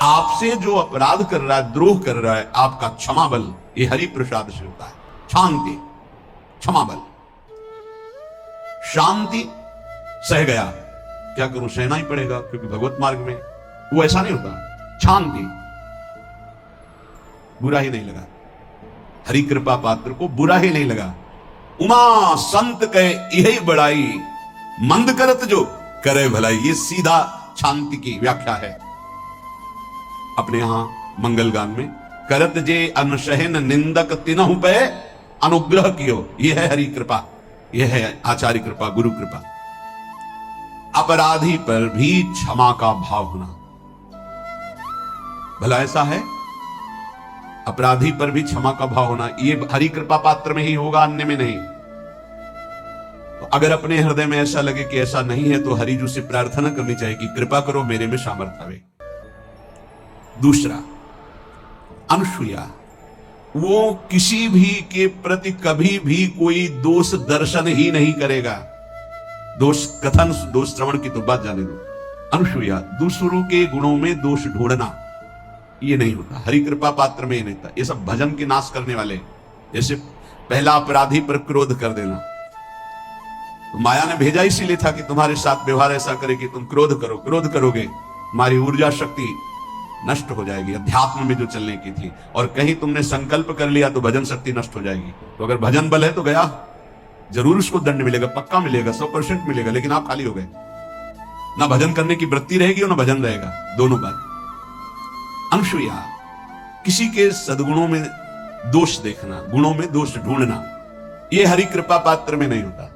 आपसे जो अपराध कर रहा है, द्रोह कर रहा है, आपका क्षमा बल ये हरि प्रसाद से होता है। शांति, क्षमा बल, शांति, सह गया, क्या करूं, सहना ही पड़ेगा क्योंकि भगवत मार्ग में वो ऐसा नहीं होता। शांति, बुरा ही नहीं लगा, हरि कृपा पात्र को बुरा ही नहीं लगा। उमा संत कहे यही बड़ाई, मंद करत जो करे भलाई, ये सीधा शांति की व्याख्या है अपने यहां मंगल गान में। करत जे अनशहन निंदक तिनहु पे अनुग्रह कियो, ये है हरि कृपा, ये है आचार्य कृपा, गुरु कृपा। अपराधी पर भी क्षमा का भाव होना, भला ऐसा है, अपराधी पर भी क्षमा का भाव होना, ये हरि कृपा पात्र में ही होगा, अन्य में नहीं। तो अगर अपने हृदय में ऐसा लगे कि ऐसा नहीं है तो हरिजू से प्रार्थना करनी चाहिए कि कृपा करो, मेरे में सामर्थ्य आवे। दूसरा, अनुसूया, वो किसी भी के प्रति कभी भी कोई दोष दर्शन ही नहीं करेगा। दोष कथन, दोष श्रवण की तो बात जाने दो। अनुसूया, दूसरों के गुणों में दोष ढूंढना ये नहीं होता, हरि कृपा पात्र में ये नहीं था। ये सब भजन के नाश करने वाले, जैसे पहला अपराधी पर क्रोध कर देना, तो माया ने भेजा इसीलिए था कि तुम्हारे साथ व्यवहार ऐसा करे कि तुम क्रोध करो, क्रोध करोगे हमारी ऊर्जा शक्ति नष्ट हो जाएगी, अध्यात्म में जो चलने की थी। और कहीं तुमने संकल्प कर लिया तो भजन शक्ति नष्ट हो जाएगी। तो अगर भजन बल है तो गया, जरूर उसको दंड मिलेगा, पक्का मिलेगा, 100% मिलेगा, लेकिन आप खाली हो गए। ना भजन करने की वृत्ति रहेगी और ना भजन रहेगा, दोनों बात। अनुसूया, किसी के सद्गुणों में दोष देखना, गुणों में दोष ढूंढना, ये हरि कृपा पात्र में नहीं होता।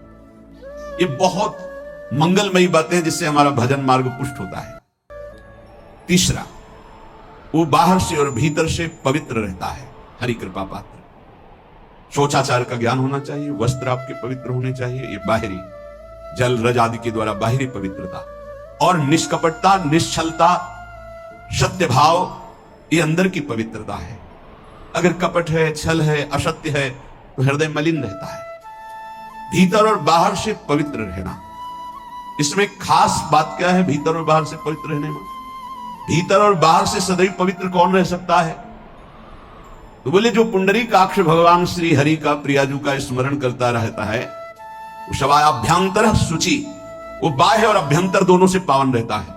ये बहुत मंगलमयी बातें जिससे हमारा भजन मार्ग पुष्ट होता है। तीसरा, वो बाहर से और भीतर से पवित्र रहता है, हरि कृपा पात्र। शौचाचार का ज्ञान होना चाहिए, वस्त्र आपके पवित्र होने चाहिए, ये बाहरी, जल रज आदि के द्वारा बाहरी पवित्रता। और निष्कपटता, निश्चलता, सत्य भाव, ये अंदर की पवित्रता है। अगर कपट है, छल है, असत्य है तो हृदय मलिन रहता है। भीतर और बाहर से पवित्र रहना, इसमें खास बात क्या है भीतर और बाहर से पवित्र रहने में? भीतर और बाहर से सदैव पवित्र कौन रह सकता है? तो बोले जो पुंडरीकाक्ष भगवान श्री हरि का, प्रियाजू का स्मरण करता रहता है, वो शवाभ्यंतर शुचि, वो बाह्य और अभ्यंतर दोनों से पावन रहता है।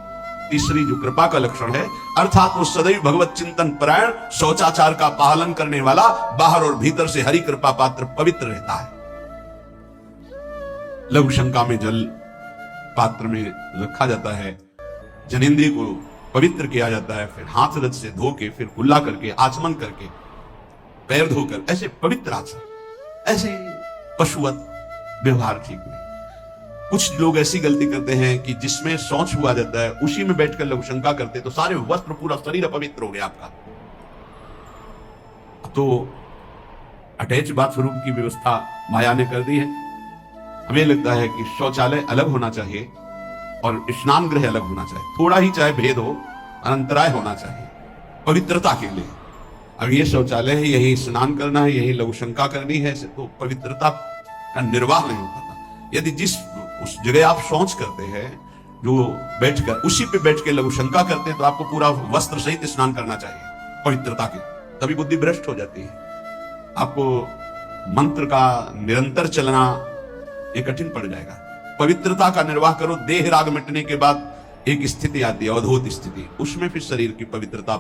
तीसरी जो कृपा का लक्षण है, अर्थात वो सदैव भगवत चिंतन परायण, शौचाचार का पालन करने वाला, बाहर और भीतर से हरि कृपा पात्र पवित्र रहता है। लघु शंका में जल पात्र में रखा जाता है, जनेंद्रिय को पवित्र किया जाता है, फिर हाथ रज से धो के, फिर कुल्ला करके, आचमन करके, पैर धोकर, ऐसे पवित्र आचरण, ऐसे पशुवत व्यवहार ठीक नहीं। कुछ लोग ऐसी गलती करते हैं कि जिसमें शौच हुआ जाता है उसी में बैठकर लघु शंका करते, तो सारे वस्त्र, पूरा शरीर अपवित्र हो गया आपका। तो अटैच बाथरूम की व्यवस्था माया ने कर दी है। हमें लगता है कि शौचालय अलग होना चाहिए और स्नान गृह अलग होना चाहिए, थोड़ा ही चाहे भेद हो, अंतराय होना चाहिए पवित्रता के लिए। अगर ये शौचालय है, यही स्नान करना है, यही लघु शंका करनी है, तो पवित्रता का निर्वाह नहीं होता था। यदि जिस उस जगह आप शौच करते हैं, जो बैठकर, उसी पे बैठ के लघु शंका करते हैं, तो आपको पूरा वस्त्र सहित स्नान करना चाहिए पवित्रता के, तभी बुद्धि भ्रष्ट हो जाती है। आपको मंत्र का निरंतर चलना ये कठिन पड़ जाएगा। पवित्रता का निर्वाह करो। देह राग मिटने के बाद एक स्थिति आती है, अवधूत स्थिति, उसमें फिर शरीर की पवित्रता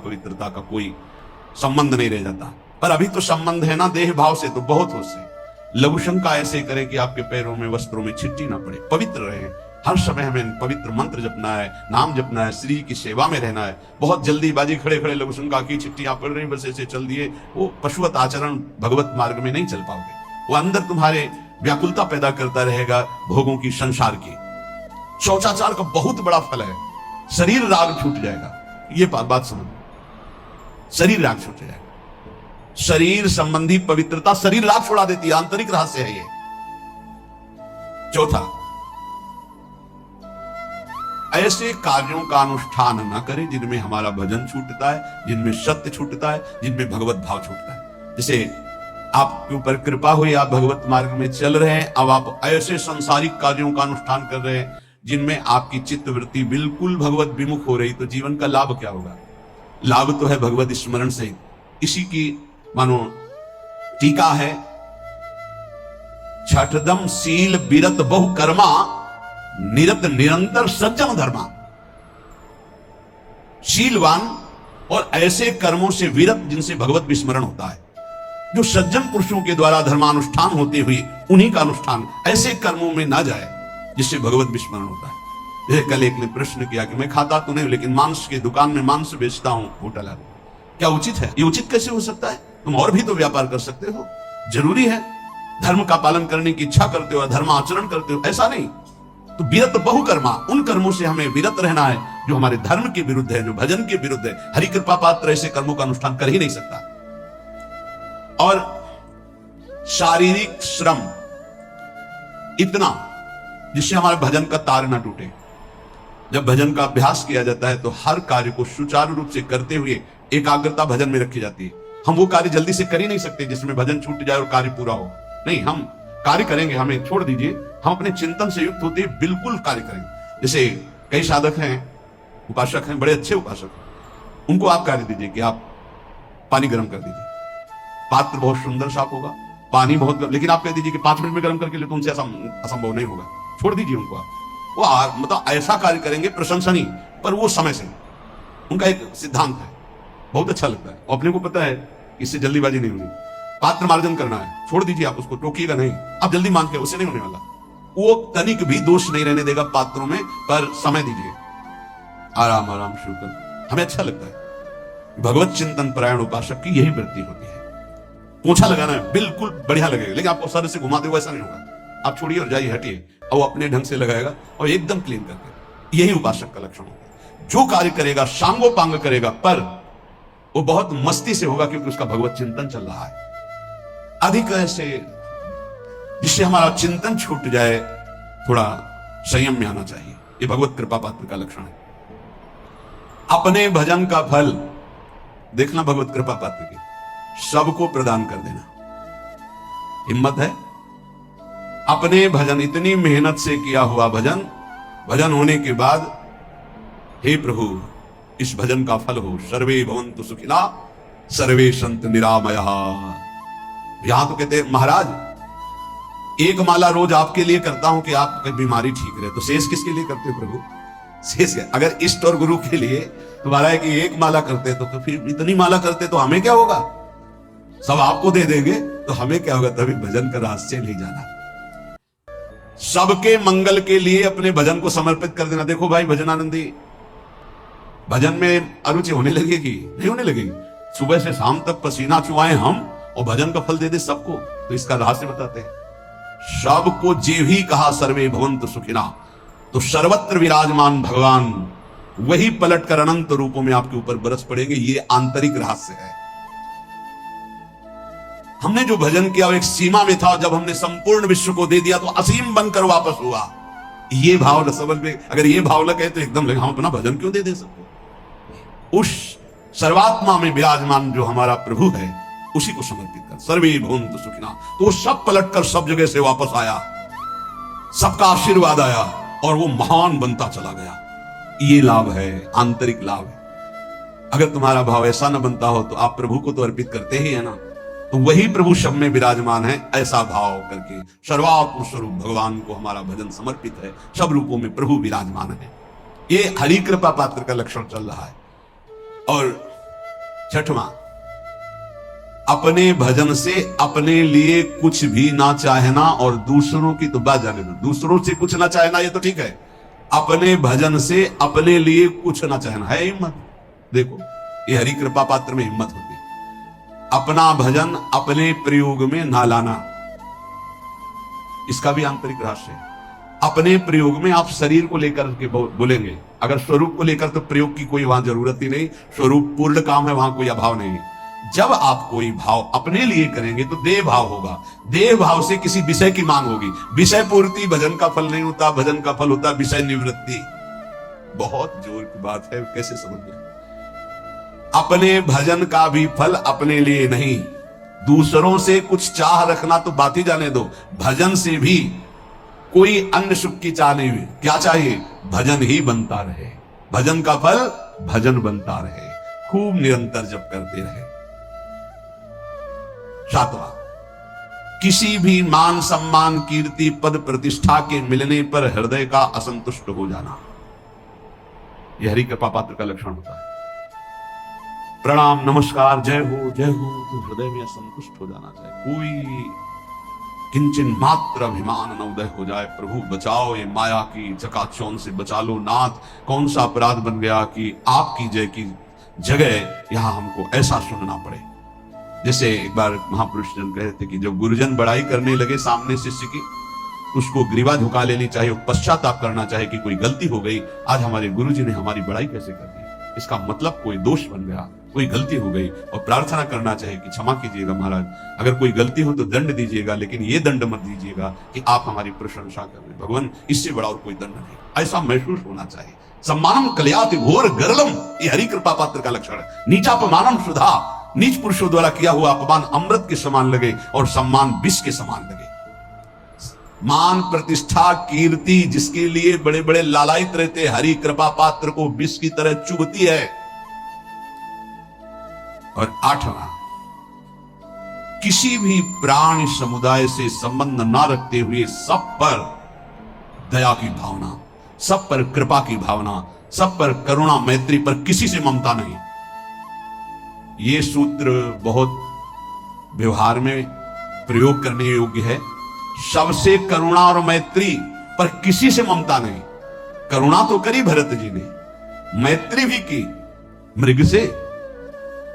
का कोई संबंध नहीं रह जाता। पर अभी तो संबंध है ना देह भाव से, तो बहुत हो से लघु शंका ऐसे करें कि आपके पैरों में, वस्त्रों में छिट्टी ना पड़े, पवित्र रहे। हर समय हमें पवित्र मंत्र जपना है, नाम जपना है, श्री की सेवा में रहना है। बहुत जल्दीबाजी खड़े खड़े लघु शंका की, छिट्टियां पड़ रही, बस ऐसे चल दिए, वो पशुवत आचरण भगवत मार्ग में नहीं चल पाओगे। वो अंदर तुम्हारे व्याकुलता पैदा करता रहेगा, भोगों की, संसार की। शौचाचार का बहुत बड़ा फल है, शरीर राग छूट जाएगा। ये बात समझ, शरीर राग छूट जाएगा। शरीर संबंधी पवित्रता शरीर राग छोड़ा देती है, आंतरिक रहस्य है ये। चौथा, ऐसे कार्यों का अनुष्ठान न करें जिनमें हमारा भजन छूटता है, जिनमें सत्य छूटता है, जिनमें भगवत भाव छूटता है। जैसे आपके ऊपर कृपा हुई, आप भगवत मार्ग में चल रहे हैं, अब आप ऐसे सांसारिक कार्यों का अनुष्ठान कर रहे हैं जिनमें आपकी चित्त वृत्ति बिल्कुल भगवत विमुख हो रही, तो जीवन का लाभ क्या होगा? लाभ तो है भगवत स्मरण से। इसी की मानो टीका है, छठदम शील बिरत बहु कर्मा, निरत निरंतर सज्जन धर्मा। शीलवान और ऐसे कर्मों से विरत जिनसे भगवत विस्मरण होता है, जो सज्जन पुरुषों के द्वारा धर्मानुष्ठान होते हुए उन्हीं का अनुष्ठान ऐसे कर्मों में ना जाए जिससे भगवत विस्मरण होता है। जैसे कल एक ने प्रश्न किया कि मैं खाता तो नहीं लेकिन मांस की दुकान में मांस बेचता हूं, होटल है, क्या उचित है? ये उचित कैसे हो सकता है? तुम और भी तो व्यापार कर सकते हो। जरूरी है धर्म का पालन करने की इच्छा करते हो, धर्म आचरण करते हो, ऐसा नहीं। तो विरत बहुकर्मा, उन कर्मों से हमें विरत रहना है जो हमारे धर्म के विरुद्ध है, जो भजन के विरुद्ध है। हरि कृपा पात्र ऐसे कर्मों का अनुष्ठान कर ही नहीं सकता। और शारीरिक श्रम इतना जिससे हमारे भजन का तार ना टूटे। जब भजन का अभ्यास किया जाता है तो हर कार्य को सुचारू रूप से करते हुए एकाग्रता भजन में रखी जाती है। हम वो कार्य जल्दी से कर ही नहीं सकते जिसमें भजन छूट जाए और कार्य पूरा हो। नहीं, हम कार्य करेंगे, हमें छोड़ दीजिए, हम अपने चिंतन से युक्त होते बिल्कुल कार्य करेंगे। जैसे कई साधक हैं, उपासक हैं, बड़े अच्छे उपासक हैं, उनको आप कार्य दीजिए कि आप पानी गर्म कर दीजिए, पात्र बहुत सुंदर साफ होगा, पानी बहुत गर्म, लेकिन आप कह दीजिए कि 5 मिनट में गर्म करके ले, तो उनसे असंभव नहीं होगा। छोड़ दीजिए उनको आप, वो मतलब ऐसा कार्य करेंगे प्रशंसनीय, पर वो समय से। उनका एक सिद्धांत है, बहुत अच्छा लगता है, अपने को पता है इससे जल्दीबाजी नहीं होगी। पात्र मार्जन करना है, छोड़ दीजिए, आप उसको टोकिएगा नहीं, आप जल्दी मांगते उससे नहीं होने वाला। वो तनिक भी दोष नहीं रहने देगा पात्रों में, पर समय दीजिए, आराम आराम शुरू कर। हमें अच्छा लगता है। भगवत चिंतन परायण उपासक की यही वृत्ति होती है। पोछा लगाना है, बिल्कुल बढ़िया लगेगा, लेकिन आपको सर से घुमाते हुए ऐसा नहीं होगा। आप छोड़िए और जाइए, हटिए, और वो अपने ढंग से लगाएगा और एकदम क्लीन करके। यही उपासक का लक्षण होता है। जो कार्य करेगा सांगो पांग करेगा, पर वो बहुत मस्ती से होगा क्योंकि उसका भगवत चिंतन चल रहा है। अधिक ऐसे जिससे हमारा चिंतन छूट जाए, थोड़ा संयम में आना चाहिए। ये भगवत कृपा पात्र का लक्षण है। अपने भजन का फल देखना भगवत कृपा पात्र की, सबको प्रदान कर देना। हिम्मत है? अपने भजन, इतनी मेहनत से किया हुआ भजन, भजन होने के बाद हे प्रभु इस भजन का फल हो, सर्वे भवन्तु सुखिना सर्वे सन्तु निरामयाः। यहां तो कहते हैं महाराज एक माला रोज आपके लिए करता हूं कि आपकी बीमारी ठीक रहे, तो शेष किसके लिए करते हो प्रभु? शेष अगर इष्ट और गुरु के लिए तुम्हारा है कि एक माला करते तो फिर इतनी माला करते तो हमें क्या होगा? सब आपको दे देंगे तो हमें क्या होगा? तभी भजन का रहस्य ले जाना, सबके मंगल के लिए अपने भजन को समर्पित कर देना। देखो भाई भजनानंदी, भजन में अरुचि होने लगेगी? नहीं होने लगेगी। सुबह से शाम तक पसीना चुआए हम और भजन का फल दे दे सबको, तो इसका रहस्य बताते हैं। सबको जीव ही कहा सर्वे भवन्तु सुखिना, तो सर्वत्र विराजमान भगवान वही पलट कर अनंत रूपों में आपके ऊपर बरस पड़ेंगे। ये आंतरिक रहस्य है। हमने जो भजन किया वो एक सीमा में था, जब हमने संपूर्ण विश्व को दे दिया तो असीम बनकर वापस हुआ। ये भाव न समझ में, अगर ये भाव लगे तो एकदम लगे हम अपना भजन क्यों दे सकते? उस सर्वात्मा में विराजमान जो हमारा प्रभु है उसी को समर्पित कर, सर्वे भवन्तु सुखिना। तो वो सब पलट कर सब जगह से वापस आया, सबका आशीर्वाद आया और वो महान बनता चला गया। ये लाभ है, आंतरिक लाभ है। अगर तुम्हारा भाव ऐसा न बनता हो तो आप प्रभु को तो अर्पित करते ही है ना, तो वही प्रभु सब में विराजमान है। ऐसा भाव करके सर्वात्म स्वरूप भगवान को हमारा भजन समर्पित है, सब रूपों में प्रभु विराजमान है। ये हरि कृपा पात्र का लक्षण चल रहा है। और छठवां, अपने भजन से अपने लिए कुछ भी ना चाहना और दूसरों की तो बात जाने दो, दूसरों से कुछ ना चाहना ये तो ठीक है, अपने भजन से अपने लिए कुछ ना चाहना है हिम्मत। देखो ये हरि कृपा पात्र में हिम्मत होती है। अपना भजन अपने प्रयोग में ना लाना, इसका भी आंतरिक रहस्य है। अपने प्रयोग में आप शरीर को लेकर के बोलेंगे, अगर स्वरूप को लेकर तो प्रयोग की कोई वहां जरूरत ही नहीं, स्वरूप पूर्ण काम है, वहां कोई अभाव नहीं। जब आप कोई भाव अपने लिए करेंगे तो देह भाव होगा, देह भाव से किसी विषय की मांग होगी। विषय पूर्ति भजन का फल नहीं होता, भजन का फल होता विषय निवृत्ति। बहुत जोर की बात है, कैसे समझ? अपने भजन का भी फल अपने लिए नहीं, दूसरों से कुछ चाह रखना तो बात ही जाने दो। भजन से भी कोई अन्य सुख की चाह नहीं हुई। क्या चाहिए? भजन ही बनता रहे, भजन का फल भजन बनता रहे, खूब निरंतर जप करते रहे। 7वां, किसी भी मान सम्मान कीर्ति पद प्रतिष्ठा के मिलने पर हृदय का असंतुष्ट हो जाना, यह हरि कृपा पात्र का लक्षण होता है। प्रणाम नमस्कार जय हो तो हृदय में असंतुष्ट हो जाना चाहिए। कोई किंचन मात्र अभिमान न उदय हो जाए। प्रभु बचाओ, ये माया की चकाचौंध से बचा लो नाथ। कौन सा अपराध बन गया कि आपकी जय की जगह यहां हमको ऐसा सुनना पड़े। जैसे एक बार महापुरुष जन कहे थे कि जब गुरुजन बड़ाई करने लगे सामने शिष्य की, उसको ग्रीवा झुका लेनी चाहिए, पश्चाताप करना चाहिए कि कोई गलती हो गई, आज हमारे गुरुजी ने हमारी बड़ाई कैसे कर दी, इसका मतलब कोई दोष बन गया, कोई गलती हो गई, और प्रार्थना करना चाहिए कि क्षमा कीजिएगा महाराज, अगर कोई गलती हो तो दंड दीजिएगा, लेकिन ये दंड मत दीजिएगा कि आप हमारी प्रशंसा कर रहे, भगवान इससे बड़ा और कोई दंड नहीं। ऐसा महसूस होना चाहिए। सम्मानम कलयाति घोर गरलम, ये हरि कृपा पात्र का लक्षण है। नीचापमानम सुधा, नीच पुरुषों द्वारा किया हुआ अपमान अमृत के समान लगे और सम्मान विष के समान लगे। मान प्रतिष्ठा कीर्ति जिसके लिए बड़े बड़े लालायित रहते, हरि कृपा पात्र को विष की तरह चुभती है। और 8वां, किसी भी प्राणी समुदाय से संबंध ना रखते हुए सब पर दया की भावना, सब पर कृपा की भावना, सब पर करुणा मैत्री, पर किसी से ममता नहीं। ये सूत्र बहुत व्यवहार में प्रयोग करने योग्य है। सबसे करुणा और मैत्री, पर किसी से ममता नहीं। करुणा तो करी भरत जी ने, मैत्री भी की मृग से,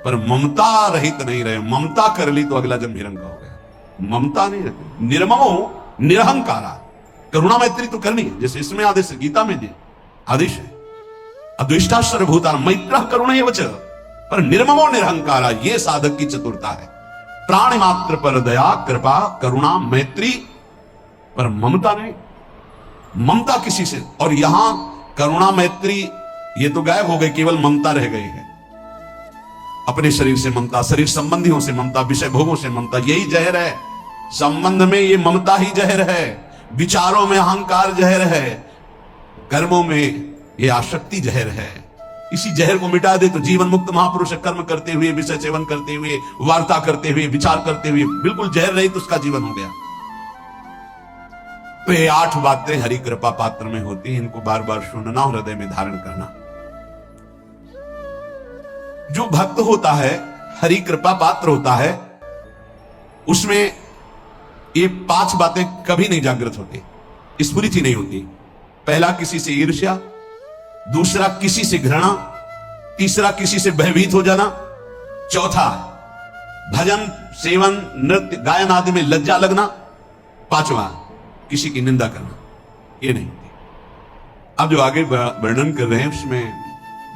पर ममता रहित नहीं रहे। ममता कर ली तो अगला जन्म हिरण का हो गया। ममता नहीं रखी। निर्ममो निरहंकारा, करुणा मैत्री तो करनी है, जैसे इसमें आदेश गीता में जी आदेश है, अद्वेष्टा सर्वभूतानां मैत्रः करुणैव च, पर निर्ममो निरहंकारा, ये साधक की चतुरता है। प्राणी मात्र पर दया कृपा करुणा मैत्री, पर ममता नहीं। ममता किसी से, और यहां करुणा मैत्री ये तो गायब हो गई, केवल ममता रह गई है। अपने शरीर से ममता, शरीर संबंधियों से ममता, विषय भोगों से ममता, यही जहर है। संबंध में ये ममता ही जहर है, विचारों में अहंकार जहर है, कर्मों में ये आसक्ति जहर है। इसी जहर को मिटा दे तो जीवन मुक्त महापुरुष कर्म करते हुए, विषय सेवन करते हुए, वार्ता करते हुए, विचार करते हुए बिल्कुल जहर रहित तो उसका जीवन हो गया। तो ये 8 बातें हरि कृपा पात्र में होती हैं, इनको बार बार सुनना, हृदय में धारण करना। जो भक्त होता है, हरि कृपा पात्र होता है, उसमें ये 5 बातें कभी नहीं जागृत होती, स्फुरित ही नहीं होती। पहला, किसी से ईर्ष्या, दूसरा किसी से घृणा, तीसरा किसी से भयभीत हो जाना, चौथा भजन सेवन नृत्य गायन आदि में लज्जा लगना, 5वां किसी की निंदा करना, ये नहीं होती। अब जो आगे वर्णन कर रहे हैं उसमें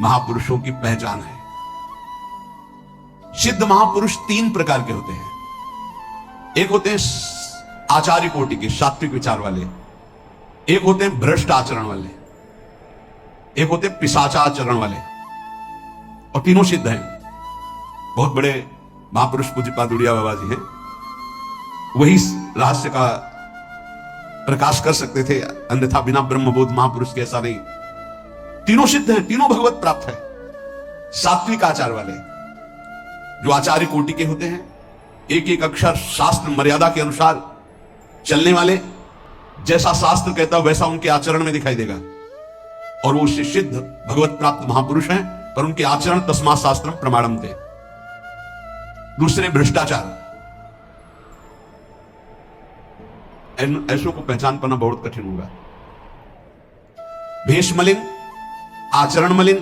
महापुरुषों की पहचान है। सिद्ध महापुरुष 3 प्रकार के होते हैं। एक होते हैं आचार्य कोटि के, सात्विक विचार वाले, एक होते हैं भ्रष्ट आचरण वाले, एक होते हैं पिशाचाचरण वाले, और तीनों सिद्ध हैं। बहुत बड़े महापुरुष पूज्यपाद उड़िया बाबा जी हैं, वही रहस्य का प्रकाश कर सकते थे, अन्यथा बिना ब्रह्मबोध महापुरुष के ऐसा नहीं। तीनों सिद्ध हैं, तीनों भगवत प्राप्त है। सात्विक आचार वाले, जो आचार्य कोटि के होते हैं, एक एक अक्षर शास्त्र मर्यादा के अनुसार चलने वाले, जैसा शास्त्र कहता वैसा उनके आचरण में दिखाई देगा, और वो सिद्ध भगवत प्राप्त महापुरुष हैं, पर उनके आचरण तस्मात् शास्त्रम प्रमाणम थे। दूसरे भ्रष्टाचार, ऐसों को पहचान पाना बहुत कठिन होगा। भेष मलिन, आचरण मलिन,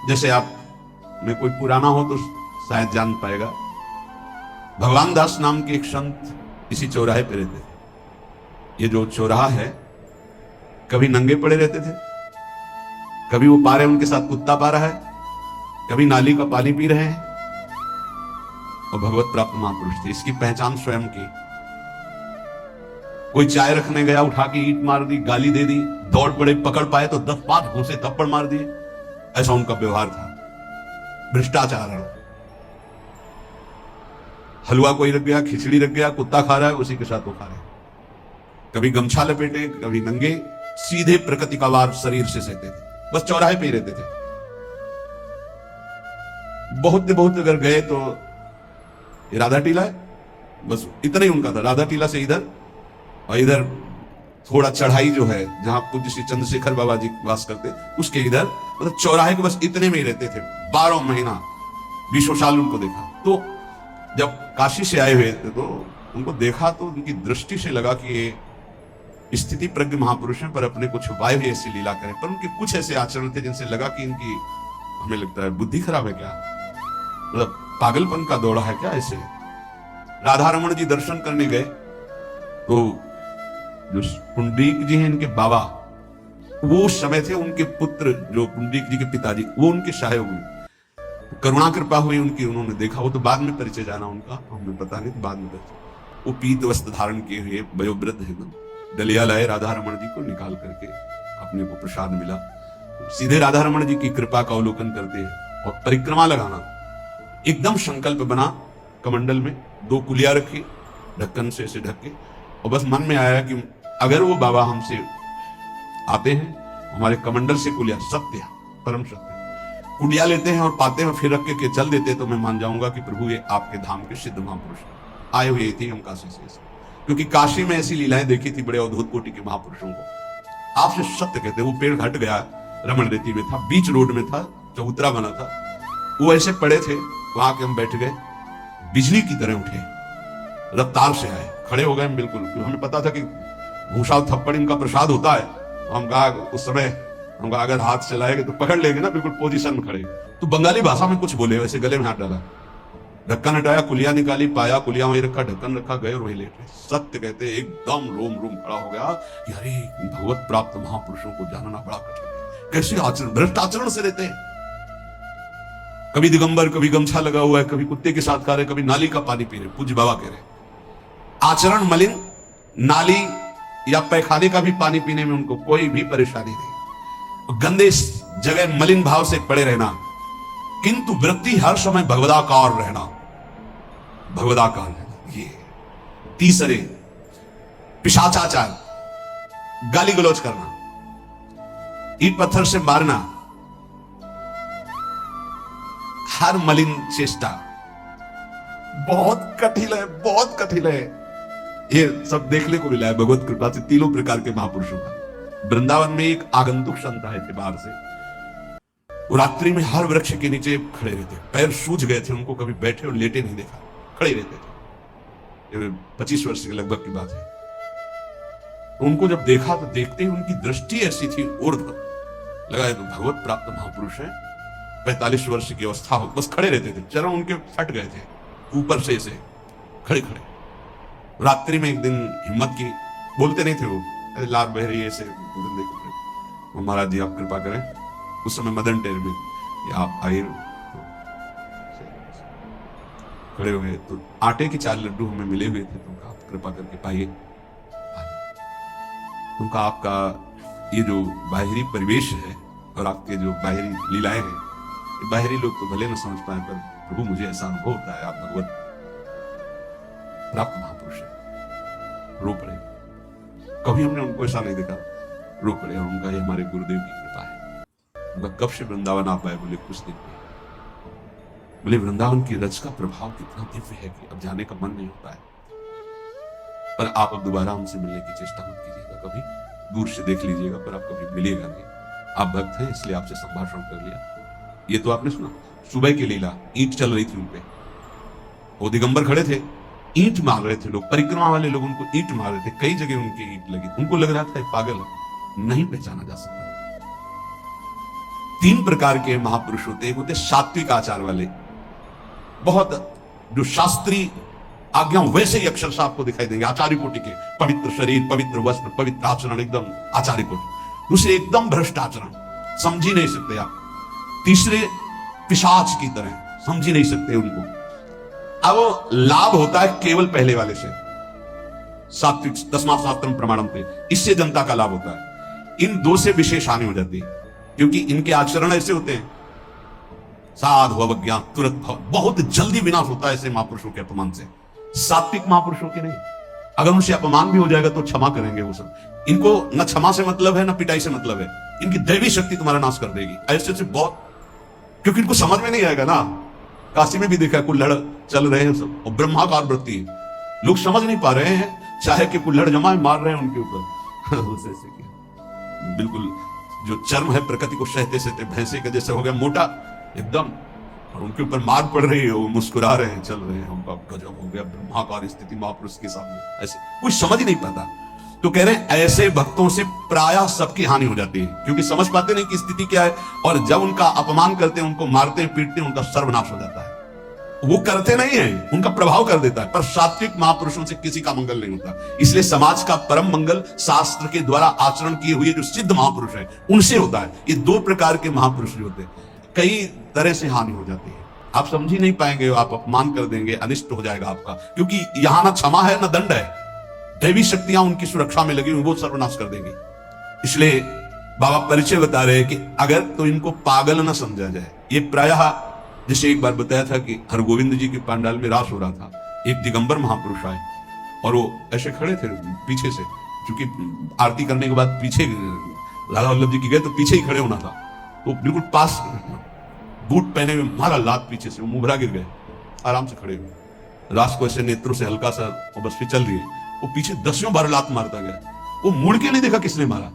जैसे आप में कोई पुराना हो तो शायद जान पाएगा। भगवान दास नाम के एक संत इसी चौराहे पे रहते थे। ये जो चौराहा है, कभी नंगे पड़े रहते थे, कभी वो पा रहे उनके साथ कुत्ता पा रहा है, कभी नाली का पानी पी रहे हैं, और भगवत प्राप्त महापुरुष थे। इसकी पहचान स्वयं की। कोई चाय रखने गया, उठा के ईंट मार दी, गाली दे दी, दौड़ पड़े, पकड़ पाए तो 10-5 घूंसे थप्पड़ मार दिए, ऐसा उनका व्यवहार था। भ्रष्टाचार, हलवा कोई रख गया, खिचड़ी रख गया, कुत्ता खा रहा है, उसी के साथ वो खा रहे, कभी गमछा लपेटे, कभी नंगे, सीधे प्रकृति का वार शरीर से सहते थे, बस चौराहे पे ही रहते थे। बहुत अगर गए तो ये राधा टीला है, बस इतना ही उनका था। राधा टीला से इधर, और इधर थोड़ा चढ़ाई जो है जहां पूज्य श्री चंद्रशेखर बाबा जी वास करते, उसके इधर मतलब चौराहे के बस इतने में ही रहते थे। 12 महीना 20 साल उनको देखा। तो जब काशी से आए हुए थे तो उनको देखा तो उनकी दृष्टि से लगा कि ये स्थिति प्रज्ञ महापुरुष हैं, पर अपने को छुपाए हुए ऐसी लीला करें। पर उनके कुछ ऐसे आचरण थे जिनसे लगा कि इनकी, हमें लगता है बुद्धि खराब है क्या, मतलब पागलपन का दौड़ा है क्या ऐसे। राधा रमन जी दर्शन करने गए तो जो पुंडरीक जी हैं इनके बाबा, वो उस समय थे, उनके पुत्र जो पुंडरीक जी के पिताजी, वो उनके सहायक हुए। करुणा कृपा हुई उनकी, उन्होंने देखा। वो तो बाद में परिचय जाना उनका, हमें पता नहीं, बाद में परिचय। वो पीत वस्त्र धारण किए हुए वयोवृद्ध है ना, डलिया लाए राधा रमन जी को, निकाल करके अपने को प्रसाद मिला। सीधे राधा रमन जी की कृपा का अवलोकन करते हैं और परिक्रमा लगाना। एकदम संकल्प बना, कमंडल में 2 कुलिया रखी, ढक्कन से ऐसे ढक के, और बस मन में आया कि अगर वो बाबा हमसे आते हैं, हमारे कमंडल से कुलिया, सत्य परम सत्य कुलिया लेते हैं और पाते हैं, फिर रख के चल देते, तो मैं मान जाऊंगा कि प्रभु ये आपके धाम के सिद्ध महापुरुष आए हुए थे हम काशी से। क्योंकि काशी में ऐसी लीलाएं देखी थी बड़े अद्भुत कोटि के महापुरुषों को। आपसे सत्य कहते, वो पेड़ हट गया, रमण रेती में था, बीच रोड में था, चबूतरा बना था, वो ऐसे पड़े थे, वहां के हम बैठ गए, बिजली की तरह उठे, रफ्तार से आए, खड़े हो गए बिल्कुल। हमें पता था कि भूषा थप्पड़ इनका प्रसाद होता है। हम कहा उस समय, हम कहा अगर हाथ चलाएंगे तो पकड़ लेंगे ना, बिल्कुल पोजीशन में खड़े। तो बंगाली भाषा में कुछ बोले, वैसे गले में हाथ डाला, ढक्कन हटाया, कुलिया निकाली, पाया कुलिया वहीं रखा, ढक्कन रखा, गए और वहीं लेट गए। सत्य कहते एकदम रोम रोम खड़ा हो गया कि अरे भगवत प्राप्त महापुरुषों को जानना बड़ा कठिन है। कैसे आचरण, भ्रष्ट आचरण से रहते हैं। कभी दिगंबर, कभी गमछा लगा हुआ है, कभी कुत्ते के साथ खा रहे, कभी नाली का पानी पी रहे। पूज्य बाबा कह रहे आचरण मलिन, नाली या पैखाने का भी पानी पीने में उनको कोई भी परेशानी नहीं, गंदे जगह मलिन भाव से पड़े रहना, किंतु वृत्ति हर समय भगवदाकार रहना, भगवदाकार रहना। ये तीसरे पिशाचाचार, गाली गलौज करना, ईंट पत्थर से मारना, हर मलिन चेष्टा बहुत कठिन है, बहुत कठिन है। ये सब देखने को मिला है भगवत कृपा से तीनों प्रकार के महापुरुषों का। वृंदावन में एक आगंतुक संत आए थे बाहर से, वो रात्रि में हर वृक्ष के नीचे खड़े रहते, पैर सूज गए थे, उनको कभी बैठे और लेटे नहीं देखा, खड़े रहते थे। 25 वर्ष के लगभग की बात है। तो उनको जब देखा तो देखते ही उनकी दृष्टि ऐसी थी ऊर्ध्व, लगा तो भगवत प्राप्त महापुरुष है। 45 वर्ष की अवस्था हो, बस खड़े रहते थे, चरण उनके फट गए थे ऊपर से ऐसे खड़े खड़े। रात्रि में एक दिन हिम्मत की, बोलते नहीं थे वो, अरे लाल बहरी ऐसे तो महाराज जी आप कृपा करें। उस समय मदन टेर में आप आए, खड़े हो गए, तो आटे के 4 लड्डू हमें मिले हुए थे, तो आप कृपा करके पाइए। उनका आपका ये जो बाहरी परिवेश है और आपके जो बाहरी लीलाएं हैं, बाहरी लोग तो भले न समझ पाए, पर प्रभु मुझे ऐसा अनुभव होता है आप भगवत प्राप्त महापुरुष है। रो पड़े, कभी हमने उनको ऐसा नहीं देखा, रो पड़े। और उनका ये हमारे गुरुदेव की कृपा है। उनका कब से वृंदावन आ पाए, बोले कुछ दिन में। बोले वृंदावन की रच का प्रभाव कितना दिव्य है कि अब जाने का मन नहीं होता है। पर आप अब दोबारा हमसे मिलने की चेष्टा मत कीजिएगा, कभी दूर से देख लीजिएगा, पर आप कभी मिलिएगा नहीं। आप भक्त हैं इसलिए आपसे संभाषण कर लिया। ये तो आपने सुना, सुबह की लीला, ईंट चल रही थी उनपे, वो दिगंबर खड़े थे, ईंट मार रहे थे लोग, परिक्रमा वाले लोग उनको ईंट मार रहे थे, कई जगह उनकी ईंट लगी। उनको लग रहा था पागल है, नहीं पहचाना जा सकता। 3 प्रकार के महापुरुष होते हैं। एक होते सात्विक आचार वाले, बहुत जो शास्त्रीय आज्ञा वैसे ही अक्षर आपको दिखाई देंगे, आचार्य कोटि के, पवित्र शरीर, पवित्र वस्त्र, पवित्र आचरण, एकदम आचार्य कोटि। दूसरे एकदम भ्रष्ट आचरण, समझ ही नहीं सकते आप। तीसरे पिशाच की तरह, समझ ही नहीं सकते उनको। अब लाभ होता है केवल पहले वाले से, सात्विक, तस्मात् शास्त्रम प्रमाणम थे, इससे जनता का लाभ होता है। इन 2 से विशेष हानि हो जाती है, क्योंकि इनके आचरण ऐसे होते हैं, साधु अवज्ञा तुरंत भव, बहुत जल्दी विनाश होता है ऐसे महापुरुषों के अपमान से। सात्विक महापुरुषों के नहीं, अगर उनसे अपमान भी हो जाएगा तो क्षमा करेंगे वो सब। इनको न क्षमा से मतलब है, न पिटाई से मतलब है, इनकी दैवी शक्ति तुम्हारा नाश कर देगी। ऐसे से बहुत, क्योंकि इनको समझ में नहीं आएगा ना, काशी में भी देखा कुल्हड़ चल रहे हैं सब, और ब्रह्माकार वृत्ति है, लोग समझ नहीं पा रहे हैं, चाहे कि कुल्हड़ जमाए मार रहे हैं उनके ऊपर ऐसे किया। बिल्कुल जो चर्म है प्रकृति को सहते सहते भैंसे के जैसे हो गया मोटा एकदम, और उनके ऊपर मार पड़ रही है, वो मुस्कुरा रहे हैं, चल रहे हैं, उनका गजब हो गया, ब्रह्माकार स्थिति महापुरुष के सामने, ऐसे कुछ समझ ही नहीं पाता। तो कह रहे हैं ऐसे भक्तों से प्रायः सबकी हानि हो जाती है, क्योंकि समझ पाते नहीं कि स्थिति क्या है, और जब उनका अपमान करते हैं, उनको मारते हैं, पीटते हैं, उनका सर्वनाश हो जाता है। वो करते नहीं है, उनका प्रभाव कर देता है, पर सात्विक महापुरुषों से किसी का मंगल नहीं होता। इसलिए समाज का परम मंगल शास्त्र के द्वारा आचरण किए हुए जो सिद्ध महापुरुष हैं उनसे होता है। ये दो प्रकार के महापुरुष जो होते हैं, कई तरह से हानि हो जाती है, आप समझ ही नहीं पाएंगे, आप अपमान कर देंगे, अनिष्ट हो जाएगा आपका, क्योंकि यहां ना क्षमा है ना दंड है, दैवी शक्तियां उनकी सुरक्षा में लगी हुई, वो सर्वनाश कर देंगी। इसलिए बाबा परिचय बता रहे हैं कि अगर तो इनको पागल ना समझा जाए। ये प्रायः जैसे एक बार बताया था कि हरगोविंद जी के पंडाल में रास हो रहा था, एक दिगंबर महापुरुष आए और वो ऐसे खड़े थे पीछे से, क्योंकि आरती करने के बाद पीछे लाला वल्लभ जी की गए तो पीछे ही खड़े होना था, तो बिल्कुल पास बूट पहने हुए मारा लात पीछे से, वो मुभरा गिर गए, आराम से खड़े हुए, रास को ऐसे नेत्रों से हल्का सा वो बस फिर चल रही है, वो पीछे 10 बार लात मारता गया, वो मुड़ के नहीं देखा किसने मारा,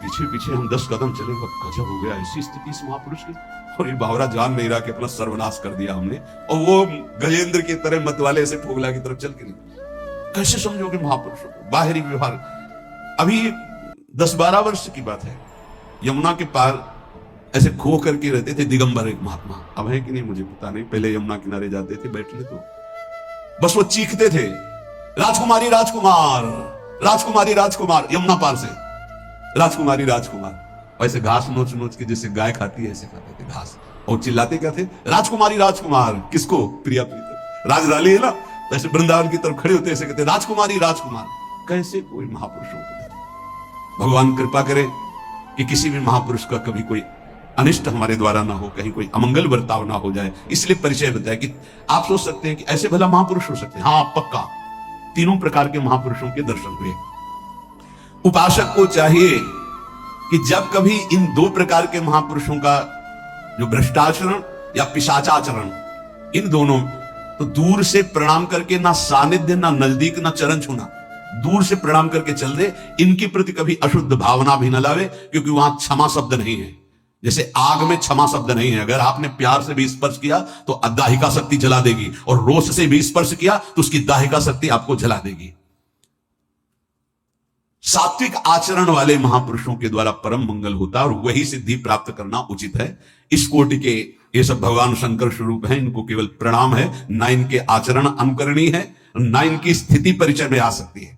पीछे पीछे हम 10 कदम चले, गजब हो गया, ऐसी स्थिति इस महापुरुष की। और ये बावरा जान नहीं रहा कि अपना सर्वनाश कर दिया हमने, और वो गजेंद्र की तरह मतवाले ऐसे ठोगला की तरफ चल के नहीं। कैसे समझोगे महापुरुषों को, बाहरी व्यवहार। अभी 10-12 वर्ष की बात है, यमुना के पार ऐसे खो करके रहते थे दिगंबर एक महात्मा, अब है कि नहीं मुझे पता नहीं, पहले यमुना किनारे जाते थे बैठने, तो बस वो चीखते थे, राजकुमारी राजकुमार, राजकुमारी राजकुमार, यमुना पार से राजकुमारी राजकुमार, वैसे घास नोच नोच के जैसे गाय खाती है ऐसे खाते थे घास, और चिल्लाते क्या थे, राजकुमारी राजकुमार, किसको, प्रिया प्रीतम, राज डाली है ना, वैसे वृंदावन की तरफ खड़े होते ऐसे कहते राजकुमारी राजकुमार। कैसे कोई महापुरुषों को, भगवान कृपा करे कि किसी भी महापुरुष का कभी कोई अनिष्ट हमारे द्वारा ना हो, कहीं कोई अमंगल बर्ताव ना हो जाए। इसलिए परिचय बताया कि आप सोच सकते हैं कि ऐसे भला महापुरुष हो सकते हैं, हाँ पक्का, तीनों प्रकार के महापुरुषों के दर्शन हुए। उपासक को चाहिए कि जब कभी इन दो प्रकार के महापुरुषों का जो भ्रष्टाचरण या पिशाचाचरण, इन दोनों, तो दूर से प्रणाम करके, ना सानिध्य ना नजदीक ना चरण छूना, दूर से प्रणाम करके चल दे, इनके प्रति कभी अशुद्ध भावना भी न लावे, क्योंकि वहां क्षमा शब्द नहीं है। जैसे आग में क्षमा शब्द नहीं है, अगर आपने प्यार से भी स्पर्श किया तो दाहिका शक्ति जला देगी, और रोष से भी स्पर्श किया तो उसकी दाहिका शक्ति आपको जला देगी। सात्विक आचरण वाले महापुरुषों के द्वारा परम मंगल होता है, और वही सिद्धि प्राप्त करना उचित है। इस कोटि के ये सब भगवान शंकर स्वरूप हैं, इनको केवल प्रणाम है, ना इनके आचरण अनुकरणीय है, ना इनकी स्थिति परिचय में आ सकती है।